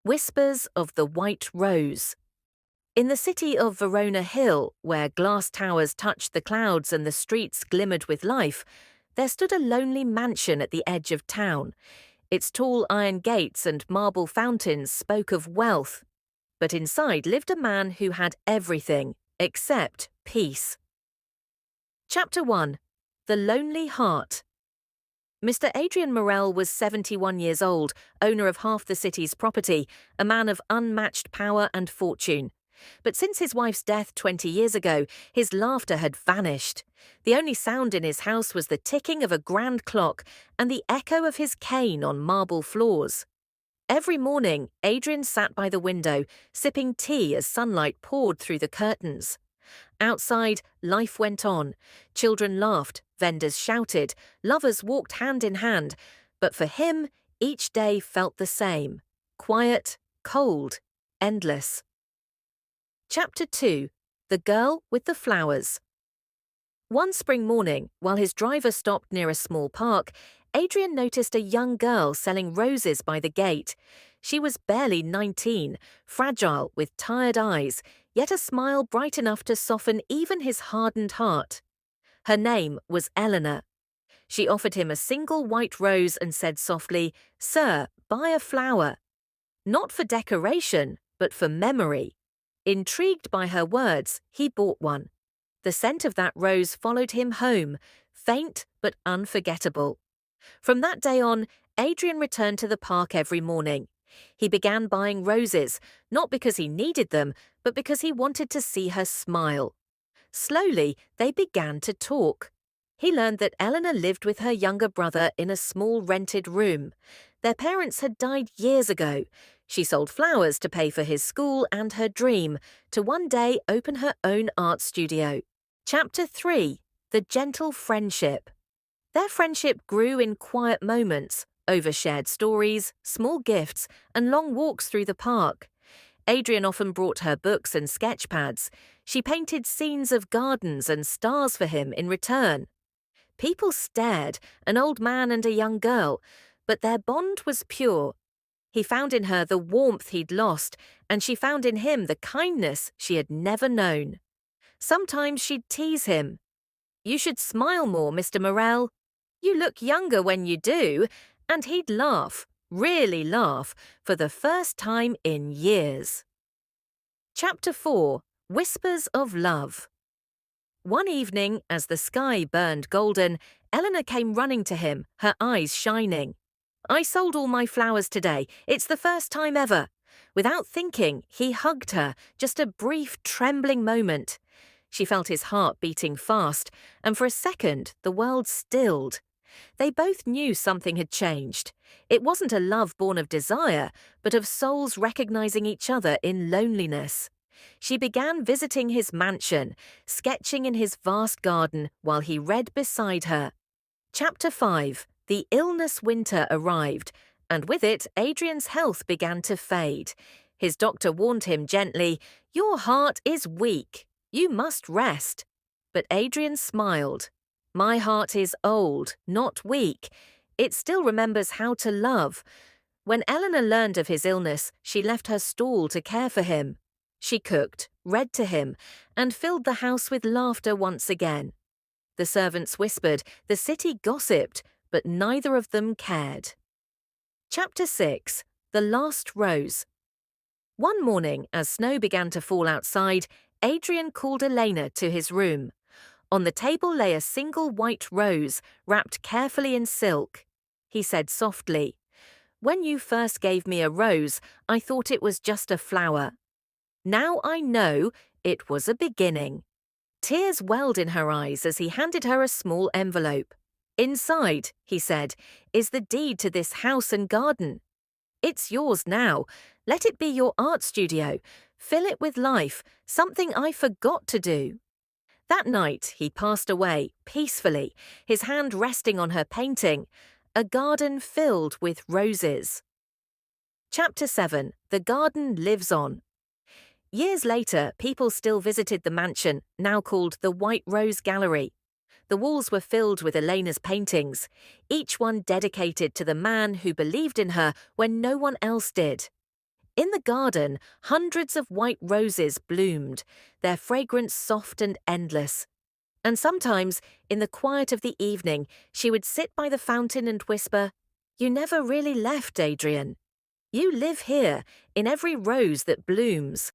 Whispers of the White Rose. In the city of Verona Hill, where glass towers touched the clouds and the streets glimmered with life, there stood a lonely mansion at the edge of town. Its tall iron gates and marble fountains spoke of wealth, but inside lived a man who had everything except peace. Chapter 1. The Lonely Heart. Mr. Adrian Morel was 71 years old, owner of half the city's property, a man of unmatched power and fortune. But since his wife's death 20 years ago, his laughter had vanished. The only sound in his house was the ticking of a grand clock and the echo of his cane on marble floors. Every morning, Adrian sat by the window, sipping tea as sunlight poured through the curtains. Outside, life went on. Children laughed, vendors shouted, lovers walked hand in hand. But for him, each day felt the same. Quiet, cold, endless. Chapter 2. The Girl with the Flowers. One spring morning, while his driver stopped near a small park, Adrian noticed a young girl selling roses by the gate. She was barely 19, fragile, with tired eyes, yet a smile bright enough to soften even his hardened heart. Her name was Eleanor. She offered him a single white rose and said softly, "Sir, buy a flower." Not for decoration, but for memory. Intrigued by her words, he bought one. The scent of that rose followed him home, faint but unforgettable. From that day on, Adrian returned to the park every morning. He began buying roses, not because he needed them, but because he wanted to see her smile. Slowly, they began to talk. He learned that Eleanor lived with her younger brother in a small rented room. Their parents had died years ago. She sold flowers to pay for his school and her dream, to one day open her own art studio. Chapter 3. The Gentle Friendship. Their friendship grew in quiet moments, over shared stories, small gifts, and long walks through the park. Adrian often brought her books and sketch pads. She painted scenes of gardens and stars for him in return. People stared, an old man and a young girl, but their bond was pure. He found in her the warmth he'd lost, and she found in him the kindness she had never known. Sometimes she'd tease him. "You should smile more, Mr. Morel. You look younger when you do," and he'd laugh, really laugh, for the first time in years. Chapter 4. Whispers of Love. One evening, as the sky burned golden, Eleanor came running to him, her eyes shining. "I sold all my flowers today. It's the first time ever." Without thinking, he hugged her, just a brief, trembling moment. She felt his heart beating fast, and for a second, the world stilled. They both knew something had changed. It wasn't a love born of desire, but of souls recognizing each other in loneliness. She began visiting his mansion, sketching in his vast garden while he read beside her. Chapter 5. The illness winter arrived, and with it, Adrian's health began to fade. His doctor warned him gently, "Your heart is weak. You must rest." But Adrian smiled. "My heart is old, not weak. It still remembers how to love." When Eleanor learned of his illness, she left her stall to care for him. She cooked, read to him, and filled the house with laughter once again. The servants whispered, the city gossiped, but neither of them cared. Chapter 6. The Last Rose. One morning, as snow began to fall outside, Adrian called Elena to his room. On the table lay a single white rose, wrapped carefully in silk. He said softly, "When you first gave me a rose, I thought it was just a flower. Now I know it was a beginning." Tears welled in her eyes as he handed her a small envelope. "Inside," he said, "is the deed to this house and garden. It's yours now. Let it be your art studio. Fill it with life, something I forgot to do." That night, he passed away, peacefully, his hand resting on her painting, a garden filled with roses. Chapter 7. The Garden Lives On. Years later, people still visited the mansion, now called the White Rose Gallery. The walls were filled with Elena's paintings, each one dedicated to the man who believed in her when no one else did. In the garden, hundreds of white roses bloomed, their fragrance soft and endless. And sometimes, in the quiet of the evening, she would sit by the fountain and whisper, "You never really left, Adrian. You live here, in every rose that blooms."